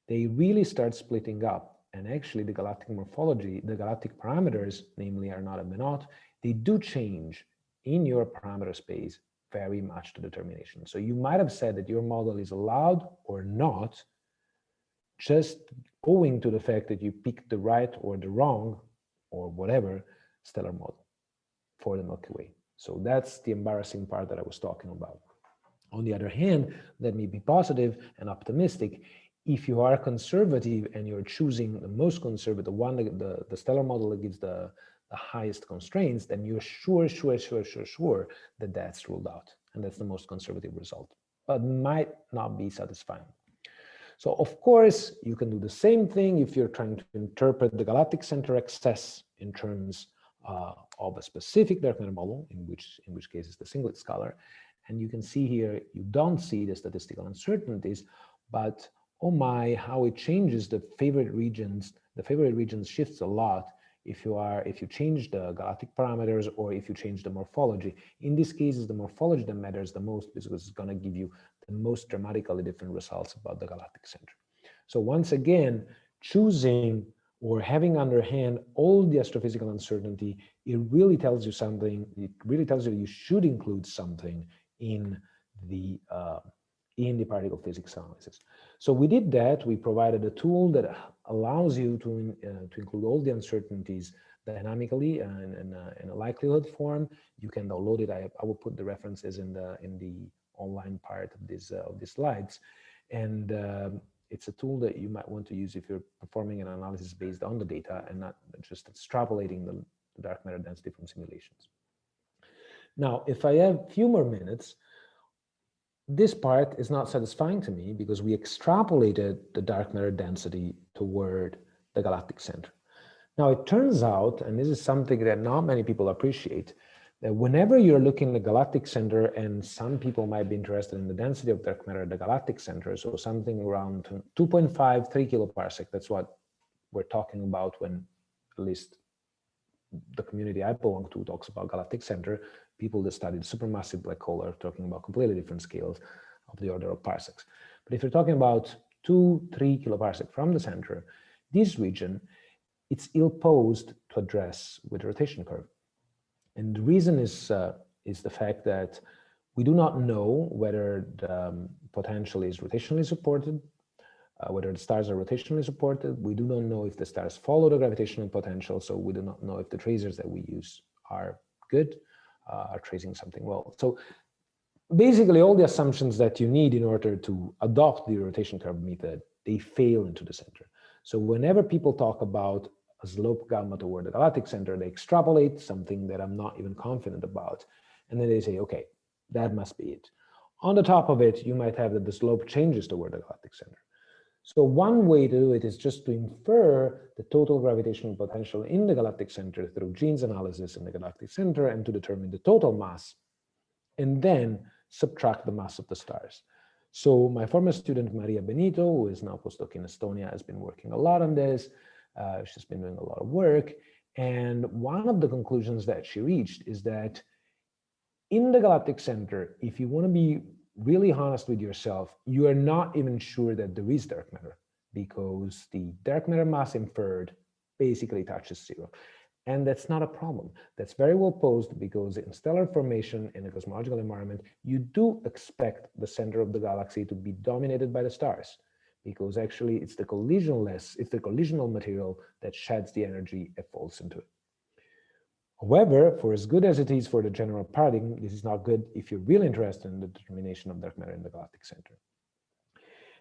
S2: They really start splitting up, and actually the galactic morphology, the galactic parameters, namely R naught and V naught, they do change in your parameter space very much the determination. So you might have said that your model is allowed or not, just owing to the fact that you picked the right or the wrong or whatever stellar model for the Milky Way. So that's the embarrassing part that I was talking about. On the other hand, let me be positive and optimistic. If you are conservative and you're choosing the most conservative one, the stellar model that gives the highest constraints, then you're sure that that's ruled out. And that's the most conservative result, but might not be satisfying. So of course, you can do the same thing if you're trying to interpret the galactic center excess in terms of a specific dark matter model, in which case is the Singlet Scalar. And you can see here, you don't see the statistical uncertainties, but oh my, how it changes the favorite regions. The favorite regions shifts a lot if you change the galactic parameters or if you change the morphology. In this case, it's the morphology that matters the most because it's going to give you the most dramatically different results about the galactic center. So once again, choosing or having underhand all the astrophysical uncertainty, it really tells you something. It really tells you you should include something in the particle physics analysis. So we did that. We provided a tool that allows you to include all the uncertainties dynamically in a likelihood form. You can download it. I will put the references in the online part of these slides, and it's a tool that you might want to use if you're performing an analysis based on the data and not just extrapolating the dark matter density from simulations. Now, if I have a few more minutes, this part is not satisfying to me because we extrapolated the dark matter density toward the galactic center. Now, it turns out, and this is something that not many people appreciate, that whenever you're looking at the galactic center, and some people might be interested in the density of dark matter at the galactic center, so something around 2.5, 3 kiloparsec, that's what we're talking about when at least the community I belong to talks about galactic center. People that studied supermassive black hole are talking about completely different scales of the order of parsecs. But if you're talking about 2-3 kiloparsec from the center, this region, it's ill-posed to address with the rotation curve. And the reason is the fact that we do not know whether the potential is rotationally supported, whether the stars are rotationally supported. We do not know if the stars follow the gravitational potential, so we do not know if the tracers that we use are good, are tracing something well. So basically all the assumptions that you need in order to adopt the rotation curve method, they fail into the center. So whenever people talk about a slope gamma toward the galactic center, they extrapolate something that I'm not even confident about. And then they say, okay, that must be it. On the top of it, you might have that the slope changes toward the galactic center. So one way to do it is just to infer the total gravitational potential in the galactic center through Jeans analysis in the galactic center and to determine the total mass, and then subtract the mass of the stars. So my former student, Maria Benito, who is now postdoc in Estonia, has been working a lot on this. She's been doing a lot of work. And one of the conclusions that she reached is that in the galactic center, if you want to be really honest with yourself, you are not even sure that there is dark matter because the dark matter mass inferred basically touches zero. And that's not a problem. That's very well posed because in stellar formation in a cosmological environment, you do expect the center of the galaxy to be dominated by the stars because actually it's the collisional material that sheds the energy and falls into it. However, for as good as it is for the general paradigm, this is not good if you're really interested in the determination of dark matter in the galactic center.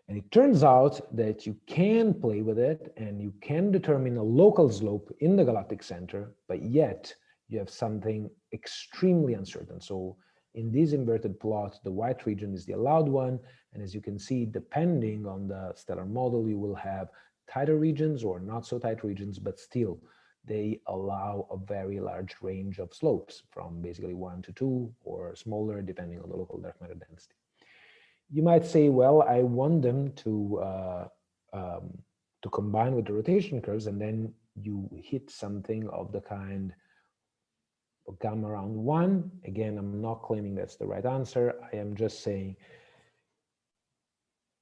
S2: And it turns out that you can play with it and you can determine a local slope in the galactic center, but yet you have something extremely uncertain. So in this inverted plot, the white region is the allowed one. And as you can see, depending on the stellar model, you will have tighter regions or not so tight regions, but still they allow a very large range of slopes from basically 1 to 2 or smaller, depending on the local dark matter density. You might say, well, I want them to combine with the rotation curves, and then you hit something of the kind of gamma around 1. Again, I'm not claiming that's the right answer. I am just saying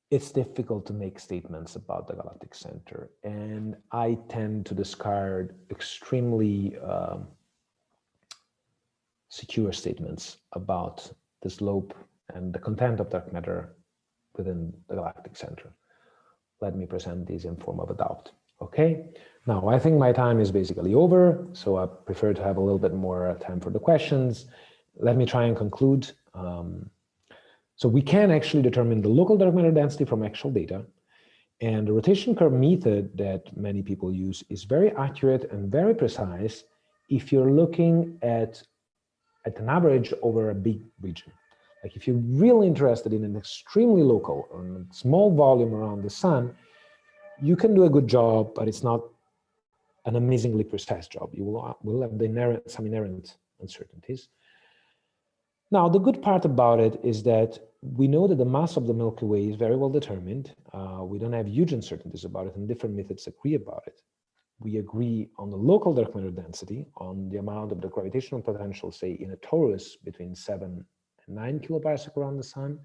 S2: it's difficult to make statements about the galactic center, and I tend to discard extremely secure statements about the slope and the content of dark matter within the galactic center. Let me present these in form of a doubt. Okay, now I think my time is basically over, so I prefer to have a little bit more time for the questions. Let me try and conclude. So we can actually determine the local dark matter density from actual data, and the rotation curve method that many people use is very accurate and very precise if you're looking at an average over a big region. Like if you're really interested in an extremely local or a small volume around the sun, you can do a good job, but it's not an amazingly precise job. You will have some inherent uncertainties. Now, the good part about it is that we know that the mass of the Milky Way is very well determined. We don't have huge uncertainties about it, and different methods agree about it. We agree on the local dark matter density, on the amount of the gravitational potential, say in a torus between 7 and 9 kiloparsec around the sun.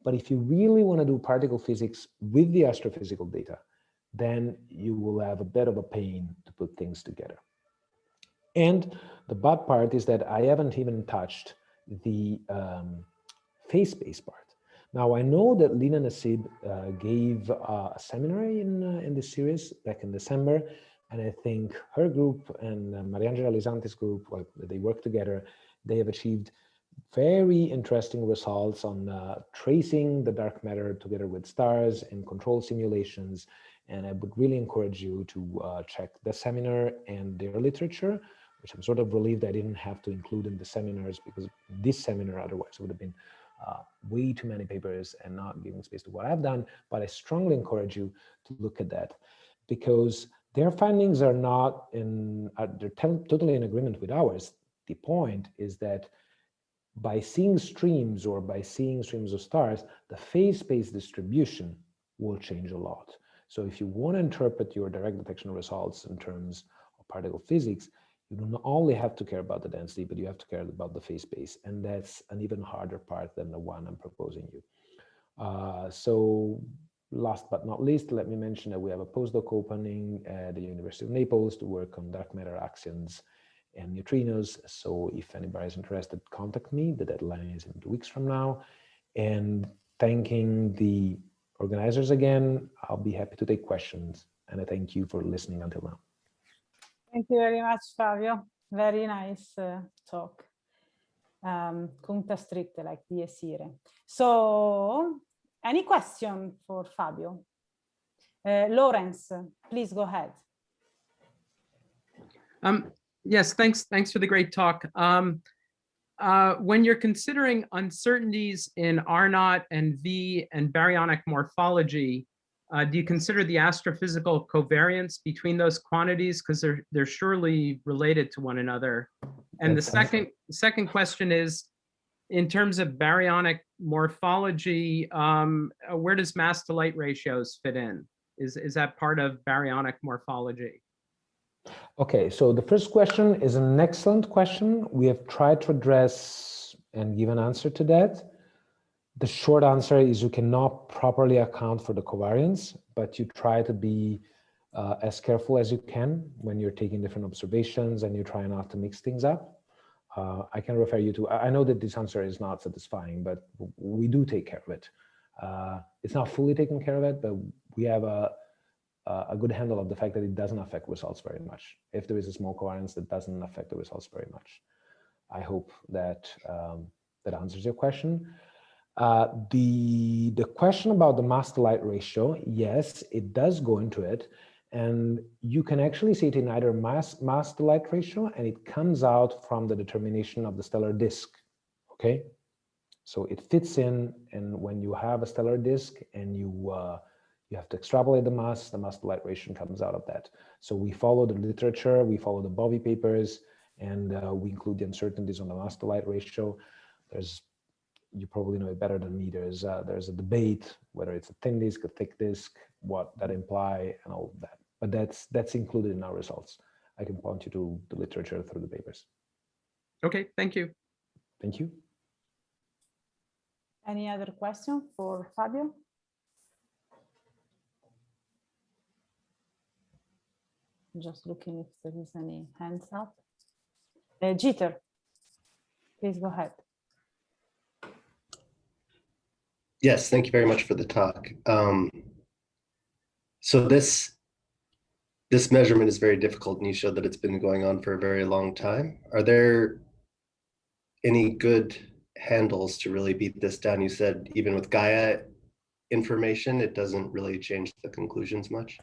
S2: But if you really want to do particle physics with the astrophysical data, then you will have a bit of a pain to put things together. And the bad part is that I haven't even touched the phase space part. Now, I know that Lina Nassib gave a seminar in this series back in December, and I think her group and Mariangela Lisanti's group, well, they work together. They have achieved very interesting results on tracing the dark matter together with stars in control simulations. And I would really encourage you to check the seminar and their literature, which I'm sort of relieved I didn't have to include in the seminars, because this seminar otherwise would have been way too many papers and not giving space to what I've done. But I strongly encourage you to look at that, because their findings are not in, they're totally in agreement with ours. The point is that by seeing streams or by seeing streams of stars, the phase space distribution will change a lot. So if you want to interpret your direct detection results in terms of particle physics, you don't only have to care about the density, but you have to care about the phase space. And that's an even harder part than the one I'm proposing you. So last but not least, let me mention that we have a postdoc opening at the University of Naples to work on dark matter axions and neutrinos. So if anybody is interested, contact me. The deadline is in 2 weeks from now. And thanking the organizers again, I'll be happy to take questions. And I thank you for listening until now.
S1: Thank you very much, Fabio. Very nice talk. Punta strette, like dies irae. So, any question for Fabio? Lawrence, please go ahead.
S3: Yes, thanks for the great talk. When you're considering uncertainties in R naught and V and baryonic morphology, do you consider the astrophysical covariance between those quantities? Because they're surely related to one another. And the second question is, in terms of baryonic morphology, where does mass to light ratios fit in? Is that part of baryonic morphology?
S2: Okay, so the first question is an excellent question. We have tried to address and give an answer to that. The short answer is you cannot properly account for the covariance, but you try to be as careful as you can when you're taking different observations and you try not to mix things up. I can refer you to, I know that this answer is not satisfying, but we do take care of it. It's not fully taken care of it, but we have a good handle of the fact that it doesn't affect results very much. If there is a small covariance, that doesn't affect the results very much. I hope that that answers your question. The question about the mass to light ratio, yes, it does go into it. And you can actually see it in either mass to light ratio, and it comes out from the determination of the stellar disk, okay? So it fits in, and when you have a stellar disk and you have to extrapolate the mass to light ratio comes out of that. So we follow the literature, we follow the Bovie papers, and we include the uncertainties on the mass to light ratio. You probably know it better than me. There's a debate whether it's a thin disk, a thick disk, what that imply, and all of that. But that's included in our results. I can point you to the literature through the papers.
S3: Okay, thank you.
S2: Thank you.
S1: Any other question for Fabio? Just looking if there is any hands up. Jeter, please go ahead.
S4: Yes, thank you very much for the talk. So this measurement is very difficult, and you showed that it's been going on for a very long time. Are there any good handles to really beat this down? You said even with Gaia information, it doesn't really change the conclusions much.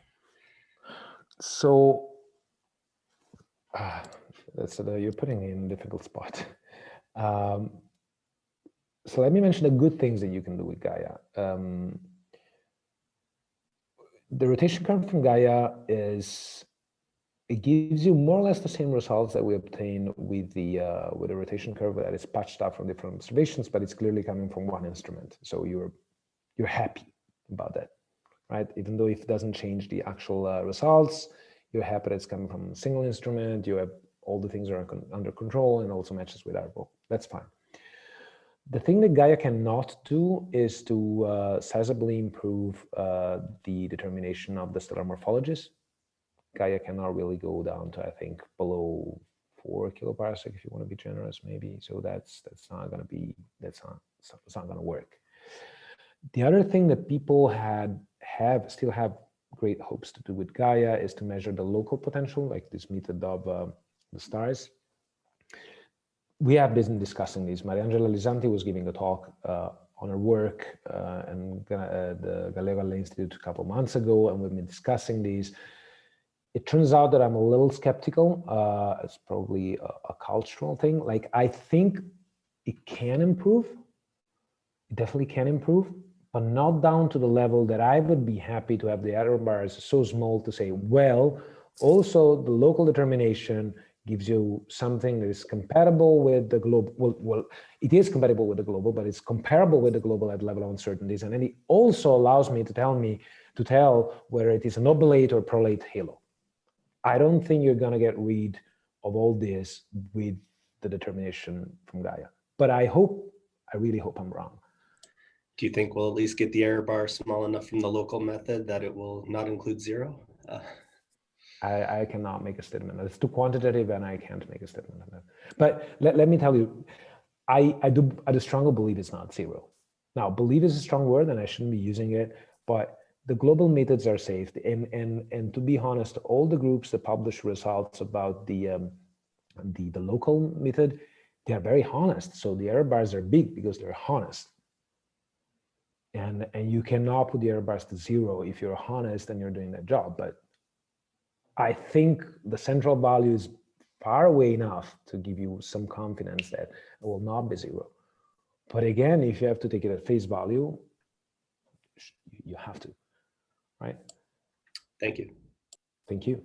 S2: So you're putting me in a difficult spot. So let me mention the good things that you can do with Gaia. The rotation curve from Gaia it gives you more or less the same results that we obtain with the rotation curve that is patched up from different observations, but it's clearly coming from one instrument. So you're happy about that, right? Even though it doesn't change the actual results, you're happy that it's coming from a single instrument. You have all the things are under control and also matches with our book. That's fine. The thing that Gaia cannot do is to sizably improve the determination of the stellar morphologies. Gaia cannot really go down to, I think, below 4 kiloparsec if you want to be generous, maybe. So that's not going to be, it's not going to work. The other thing that people still have great hopes to do with Gaia is to measure the local potential, like this method of the stars. We have been discussing this. Mariangela Lisanti was giving a talk on her work and the Galileo Galilei Institute a couple of months ago, and we've been discussing these. It turns out that I'm a little skeptical. It's probably a cultural thing. Like, I think it can improve. It definitely can improve, but not down to the level that I would be happy to have the error bars so small to say, well, also the local determination gives you something that is compatible with the global. Well, it is compatible with the global, but it's comparable with the global at level of uncertainties. And then it also allows me to tell whether it is an oblate or prolate halo. I don't think you're going to get rid of all this with the determination from Gaia, but I really hope I'm wrong.
S4: Do you think we'll at least get the error bar small enough from the local method that it will not include zero?
S2: I cannot make a statement. It's too quantitative and I can't make a statement on that. But let me tell you, I do strongly believe it's not zero. Now, believe is a strong word and I shouldn't be using it, but the global methods are safe. And to be honest, all the groups that publish results about the local method, they are very honest. So the error bars are big because they're honest. And you cannot put the error bars to zero if you're honest and you're doing that job. But I think the central value is far away enough to give you some confidence that it will not be zero. But again, if you have to take it at face value, you have to, right?
S4: Thank you.
S2: Thank you.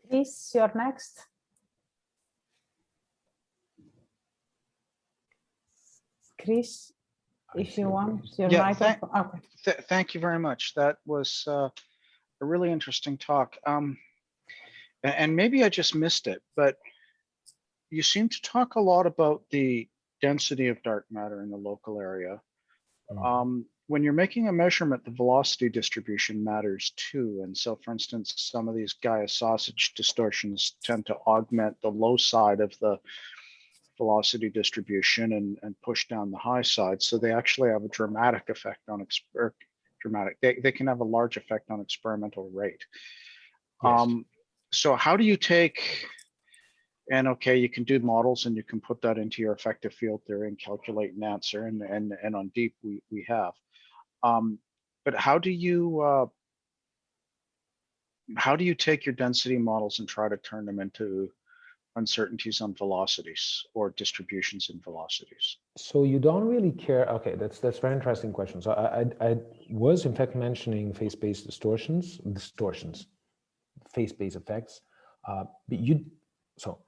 S1: Chris, you're next. Chris, if you want your microphone. Okay.
S5: Thank you very much. That was a really interesting talk. And maybe I just missed it, but you seem to talk a lot about the density of dark matter in the local area. When you're making a measurement, the velocity distribution matters too. And so, for instance, some of these Gaia sausage distortions tend to augment the low side of the velocity distribution and push down the high side. So they actually have a dramatic effect on they can have a large effect on experimental rate.
S2: Yes.
S5: So how do you take, and okay, you can do models and you can put that into your effective field theory and calculate an answer, and on deep we have. But how do you take your density models and try to turn them into uncertainties on velocities or distributions in velocities?
S2: So you don't really care. Okay, that's a very interesting question. So I was in fact mentioning phase-based distortions, phase-based effects. So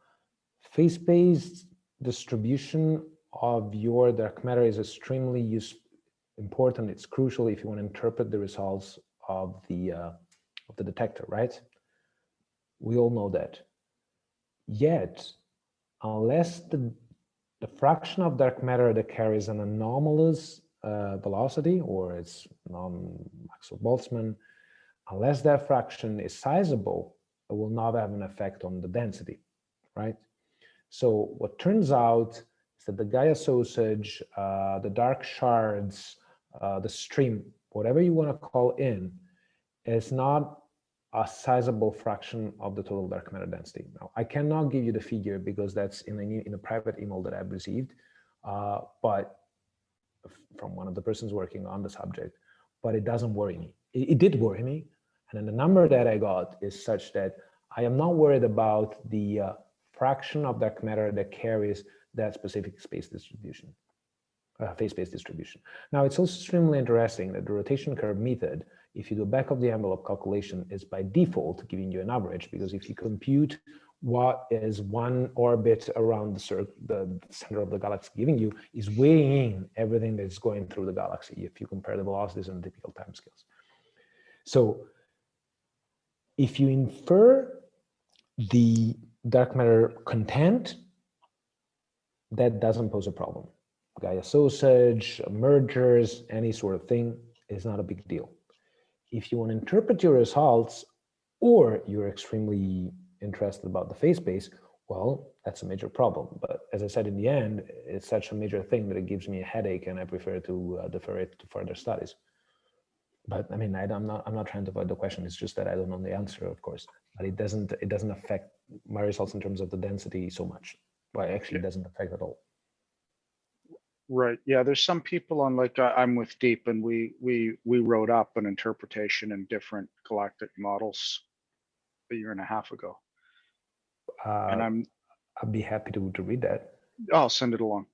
S2: phase-based distribution of your dark matter is extremely important. It's crucial if you want to interpret the results of the detector, right? We all know that. Yet, unless the fraction of dark matter that carries an anomalous velocity, or it's non-Maxwell-Boltzmann, unless that fraction is sizable, it will not have an effect on the density, right? So what turns out is that the Gaia sausage, the dark shards the stream, whatever you want to call in, is not a sizable fraction of the total dark matter density. Now, I cannot give you the figure because that's in a private email that I've received, but from one of the persons working on the subject, but it doesn't worry me. It did worry me. And then the number that I got is such that I am not worried about the fraction of dark matter that carries that specific space distribution, phase-space distribution. Now, it's also extremely interesting that the rotation curve method, if you do back of the envelope calculation, is by default giving you an average, because if you compute what is one orbit around the center of the galaxy giving you, is weighing in everything that's going through the galaxy if you compare the velocities and the typical timescales. So if you infer the dark matter content, that doesn't pose a problem. Gaia sausage, mergers, any sort of thing is not a big deal. If you want to interpret your results, or you're extremely interested about the phase space, well, that's a major problem. But as I said, in the end, it's such a major thing that it gives me a headache, and I prefer to defer it to further studies. But I mean, I'm not trying to avoid the question. It's just that I don't know the answer, of course. But it doesn't affect my results in terms of the density so much. Well, actually, it doesn't affect at all.
S5: Right. Yeah. There's some people on, like, I'm with Deep, and we wrote up an interpretation in different galactic models a year and a half ago. And
S2: I'd be happy to read that.
S5: I'll send it along.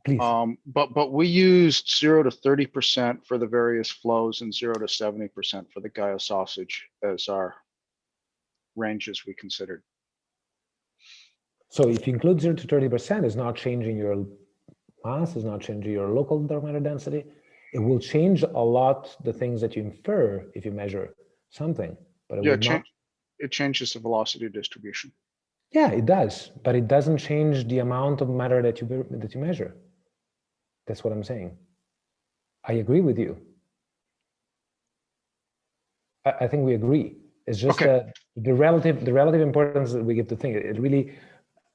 S2: Please.
S5: But we used 0 to 30% for the various flows and 0 to 70% for the Gaia sausage as our ranges we considered.
S2: So if you include 0 to 30%, it's not changing your mass, it's not changing your local dark matter density. It will change a lot the things that you infer if you measure something, but it will not.
S5: It changes the velocity distribution.
S2: Yeah, it does, but it doesn't change the amount of matter that you measure. That's what I'm saying. I agree with you. I think we agree. It's just that the relative importance that we give to things,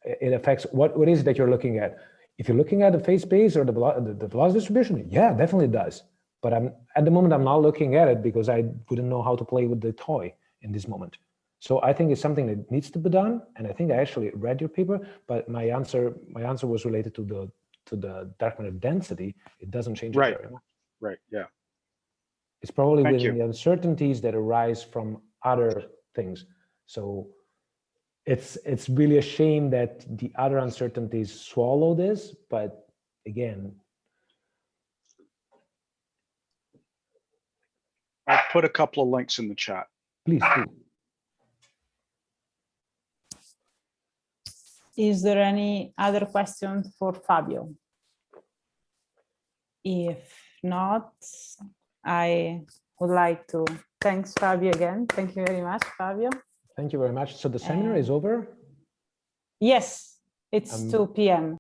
S2: it affects what is it that you're looking at. If you're looking at the phase space or the velocity distribution, yeah, definitely does. But at the moment, I'm not looking at it because I wouldn't know how to play with the toy in this moment. So I think it's something that needs to be done. And I think I actually read your paper, but my answer was related to the dark matter density. It doesn't change it very much.
S5: Right. Yeah.
S2: It's probably within the uncertainties that arise from other things. So it's really a shame that the other uncertainties swallow this, but again,
S5: I'll put a couple of links in the chat.
S2: Please.
S1: Is there any other questions for Fabio? If not, I would like to thank Fabio again. Thank you very much, Fabio.
S2: Thank you very much. So the seminar is over?
S1: Yes, it's 2 p.m.